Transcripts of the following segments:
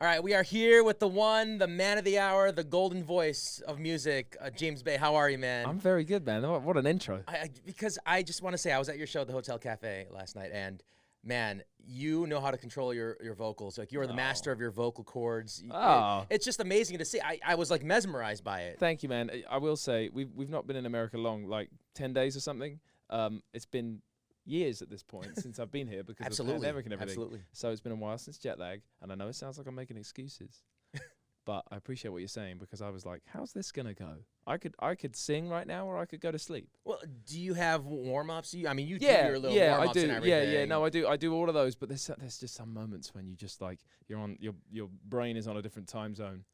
All right, we are here with the one, the man of the hour, the golden voice of music, James Bay. How are you, man? I'm very good, man. What an intro. Because I just want to say I was at your show at the Hotel Cafe last night, and man, you know how to control your vocals. Like, you are the master of your vocal cords. It's just amazing to see. I was like mesmerized by it. Thank you, man. I will say we've not been in America long, like 10 days or something. It's been years at this point since I've been here because of the pandemic and everything. Absolutely. So it's been a while since jet lag, and I know it sounds like I'm making excuses, but I appreciate what you're saying because I was like, how's this gonna go? I could sing right now, or I could go to sleep. Well, do you have warm-ups? I mean, you do Yeah, your little yeah, I warm-ups do. and everything. Yeah. No, I do. I do all of those, but there's just some moments when you just like you're on your brain is on a different time zone.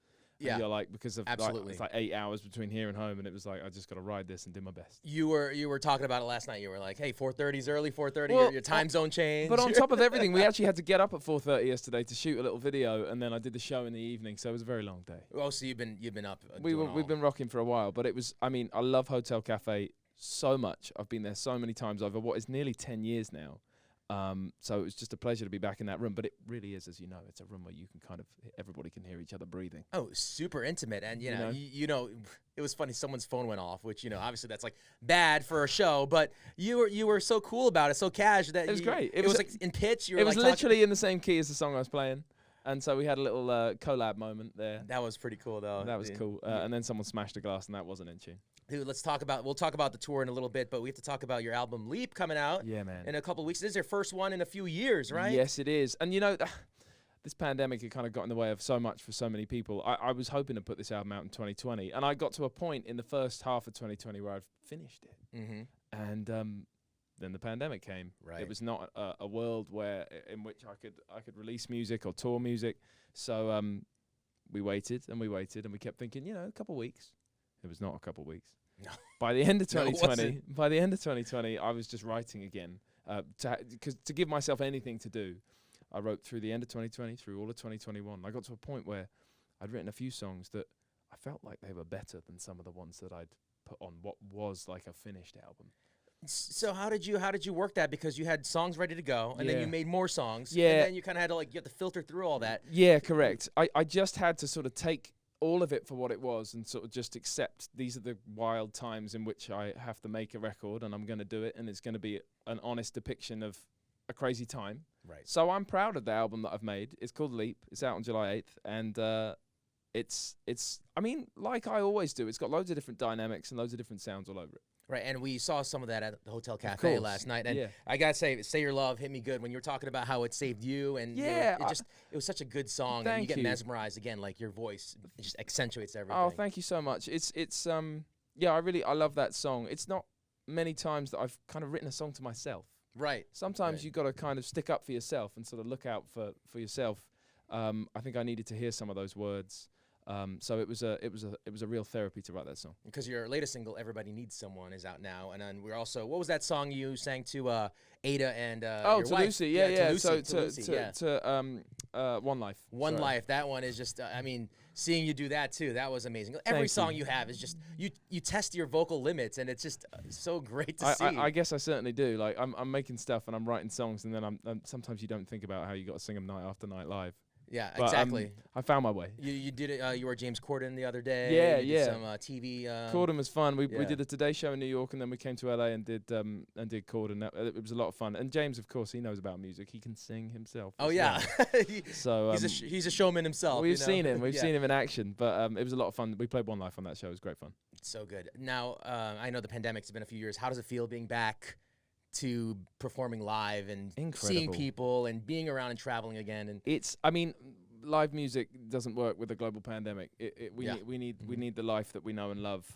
Yeah, and you're like, because of absolutely. Like, it's like 8 hours between here and home, and it was like I just got to ride this and do my best. You were talking about it last night. You were like, hey, 4:30 is early. 4:30. Well, your time zone change. But on top of everything, we actually had to get up at 4:30 yesterday to shoot a little video, and then I did the show in the evening, so it was a very long day. Oh, so you've been up. We've been rocking for a while, but it was. I mean, I love Hotel Cafe so much. I've been there so many times over what is nearly 10 years now. So it was just a pleasure to be back in that room. But it really is, as you know, it's a room where you can kind of everybody can hear each other breathing. Oh, super intimate, and you know, it was funny. Someone's phone went off, which obviously that's like bad for a show. But you were so cool about it, so cash that it was great. It was like in pitch. You were it was like literally in the same key as the song I was playing. And so we had a little collab moment there. That was pretty cool, though. That was cool. And then someone smashed a glass, and that wasn't in tune. Dude, we'll talk about the tour in a little bit, but we have to talk about your album Leap coming out. Yeah, man. In a couple of weeks. This is your first one in a few years, right? Yes, it is. And this pandemic had kind of got in the way of so much for so many people. I was hoping to put this album out in 2020, and I got to a point in the first half of 2020 where I've finished it. Mm-hmm. And then the pandemic came. Right. It was not a world in which I could release music or tour music. So we waited and we kept thinking, a couple of weeks. It was not a couple of weeks. No. By the end of 2020, I was just writing again to give myself anything to do. I wrote through the end of 2020, through all of 2021. I got to a point where I'd written a few songs that I felt like they were better than some of the ones that I'd put on what was like a finished album. So how did you work that? Because you had songs ready to go, and then you made more songs. Yeah. And then you kind of had to you have to filter through all that. Yeah, correct. I just had to sort of take all of it for what it was and sort of just accept these are the wild times in which I have to make a record, and I'm going to do it, and it's going to be an honest depiction of a crazy time. Right. So I'm proud of the album that I've made. It's called Leap. It's out on July 8th, and it's I mean, like I always do, it's got loads of different dynamics and loads of different sounds all over it. Right, and we saw some of that at the Hotel Cafe last night. And yeah. I gotta say Your Love hit me good when you were talking about how it saved you, and yeah, it was such a good song, and you get mesmerized again, like your voice just accentuates everything. Oh, thank you so much. It's yeah, I love that song. It's not many times that I've kind of written a song to myself. Right. Sometimes you got to kind of stick up for yourself and sort of look out for yourself. I think I needed to hear some of those words. So it was a real therapy to write that song. Because your latest single, "Everybody Needs Someone," is out now, and then we're also, what was that song you sang to Ada and your to wife? Lucy, yeah. To One Life. One Life. That one is just, I mean, seeing you do that too, that was amazing. Every song you have is just you test your vocal limits, and it's just so great to see. I guess I certainly do. Like I'm making stuff and I'm writing songs, and then I'm sometimes you don't think about how you got to sing them night after night live. Yeah, but, exactly. I found my way. You did it. You were James Corden the other day. Yeah, you did some TV. Corden was fun. We did the Today Show in New York, and then we came to LA and did Corden. It was a lot of fun. And James, of course, he knows about music. He can sing himself. Oh yeah. So he's a showman himself. We've seen him. We've seen him in action. But it was a lot of fun. We played One Life on that show. It was great fun. So good. Now I know the pandemic's been a few years. How does it feel being back to performing live and seeing people and being around and traveling again? And I mean, live music doesn't work with a global pandemic. We need the life that we know and love.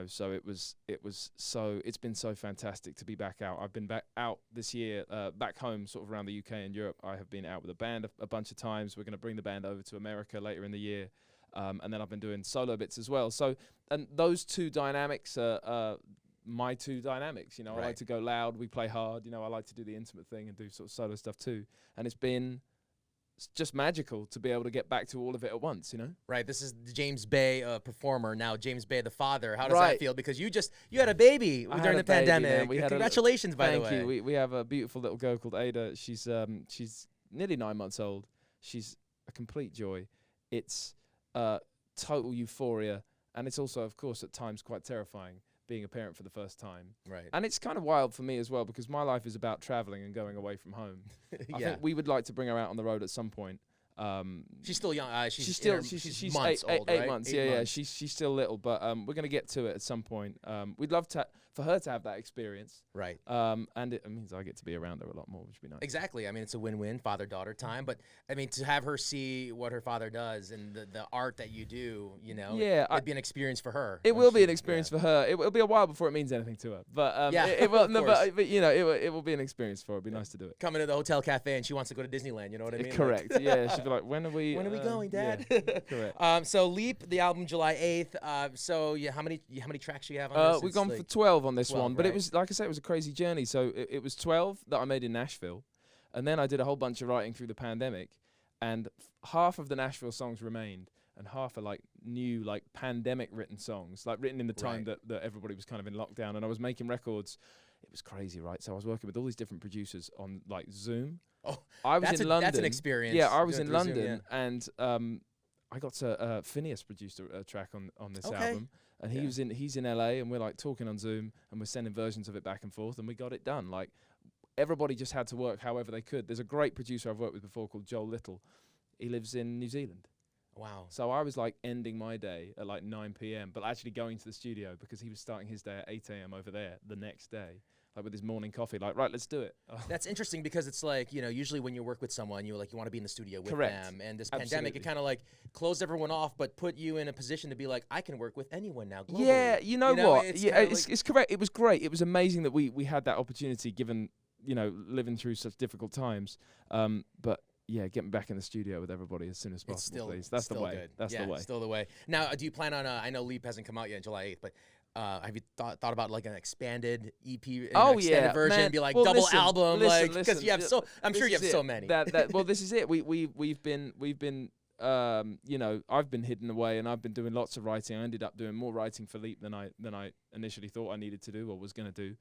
So it's been so fantastic to be back out. I've been back out this year, back home, sort of around the UK and Europe. I have been out with a band a bunch of times. We're going to bring the band over to America later in the year, and then I've been doing solo bits as well. So, and those two dynamics are my two dynamics. I like to go loud. We play hard. I like to do the intimate thing and do sort of solo stuff too. And it's just magical to be able to get back to all of it at once, Right. This is the James Bay performer, now James Bay the father. How does that feel? Because you had a baby during the pandemic. Congratulations, by the way. Thank you. We have a beautiful little girl called Ada. She's nearly 9 months old. She's a complete joy. It's total euphoria, and it's also, of course, at times quite terrifying being a parent for the first time. Right. And it's kind of wild for me as well, because my life is about traveling and going away from home. I think we would like to bring her out on the road at some point. She's still young. She's months old, right? 8 months. Eight Yeah, months. She's still little, but we're gonna get to it at some point. We'd love for her to have that experience, right? And it means I get to be around her a lot more, which would be nice. Exactly. I mean, it's a win-win, father-daughter time. But I mean, to have her see what her father does and the art that you do, you know, it'd be an experience for her. It will be an experience for her. It will be a while before it means anything to her, but it will. No, but you know, it will be an experience for her. It'd be nice to do it. Coming to the hotel cafe and she wants to go to Disneyland. You know what I mean? Correct. Yeah, she'd be like, when are we going, Dad? Yeah, correct. So Leap, the album July 8th. So yeah, how many tracks do you have on this? We've gone for 12 on this 12, one, but right. it was, like I said, it was a crazy journey. So it was 12 that I made in Nashville, and then I did a whole bunch of writing through the pandemic, and half of the Nashville songs remained, and half are like new, like pandemic written songs, like written in the time that everybody was kind of in lockdown, and I was making records. It was crazy, right? So I was working with all these different producers on like Zoom. Oh, I was in London. That's an experience. Yeah, I was in Zoom, London, and I got to Phineas produced a track on this album, and he's in LA, and we're like talking on Zoom, and we're sending versions of it back and forth, and we got it done. Like everybody just had to work however they could. There's a great producer I've worked with before called Joel Little. He lives in New Zealand. Wow. So I was like ending my day at like 9 p.m., but actually going to the studio because he was starting his day at 8 a.m. over there the next day. Like with his morning coffee, like, right, let's do it. That's interesting because it's like, you know, usually when you work with someone, you want to be in the studio with them. And this pandemic, it kind of like closed everyone off, but put you in a position to be like, I can work with anyone now globally. Yeah, you know what? It's correct. It was great. It was amazing that we had that opportunity given, you know, living through such difficult times. But yeah, getting back in the studio with everybody as soon as possible, please. That's the way. Good. That's the way. Still the way. Now, do you plan on, I know Leap hasn't come out yet on July 8th, but have you thought about like an expanded EP, extended version, man. Be like well, double album, listen, because you have so. I'm sure you have so many. Well, this is it. We've been you know, I've been hidden away, and I've been doing lots of writing. I ended up doing more writing for Leap than I initially thought I needed to do or was going to do.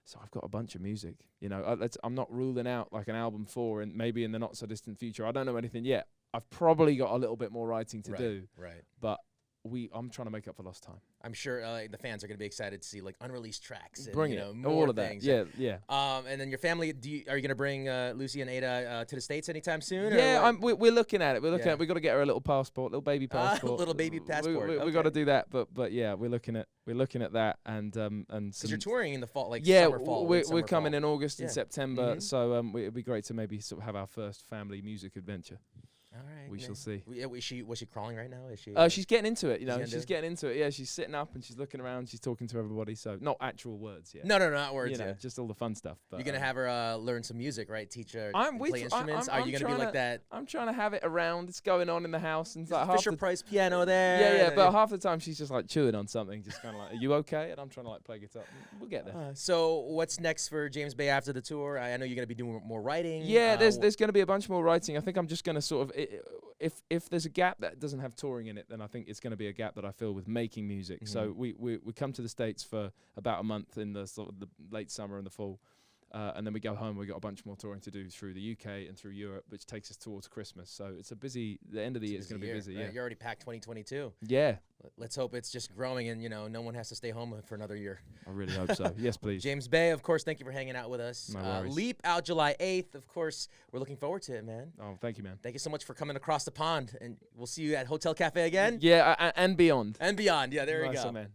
So I've got a bunch of music. You know, I'm not ruling out like an album 4, and maybe in the not so distant future. I don't know anything yet. I've probably got a little bit more writing to do. Right. But I'm trying to make up for lost time. I'm sure the fans are going to be excited to see like unreleased tracks. And, bring you it, know, more all of things. that. Yeah. And then your family, are you going to bring Lucy and Ada to the States anytime soon? Yeah, we're looking at it. We're looking at. We got to get her a little passport, little baby passport. Little baby passport. We got to do that. But yeah, we're looking at that and because you're touring in the fall, like yeah, summer, fall. we're coming in August and Yeah. September. So it'd be great to maybe sort of have our first family music adventure. All right. We shall see. Was she crawling right now? Is she? She's getting into it. You know, she's getting into it. Yeah, she's sitting up and she's looking around. She's talking to everybody. So not actual words yet. No, not words. You know, just all the fun stuff. But you're gonna have her learn some music, right? Teach her play instruments. I'm Are you gonna be like that? I'm trying to have it around. It's going on in the house, and it's like Fisher Price piano there. Yeah. But half the time she's just like chewing on something, just kind of like, "Are you okay?" And I'm trying to like play guitar. We'll get there. So what's next for James Bay after the tour? I know you're gonna be doing more writing. Yeah, there's going to be a bunch more writing. I think I'm just going to sort of if there's a gap that doesn't have touring in it, then I think it's going to be a gap that I fill with making music. Mm-hmm. So we come to the States for about a month in the sort of the late summer and the fall. And then we go home. We got a bunch more touring to do through the UK and through Europe, which takes us towards Christmas. So it's a busy. The end of the year is going to be busy. Right? Yeah, You already packed 2022. Yeah. Let's hope it's just growing, and no one has to stay home for another year. I really hope so. Yes, please. James Bay, of course. Thank you for hanging out with us. No worries. Leap out July 8th. Of course, we're looking forward to it, man. Oh, thank you, man. Thank you so much for coming across the pond, and we'll see you at Hotel Cafe again. Yeah, and beyond. And beyond. Yeah, there we Nice go. one, man.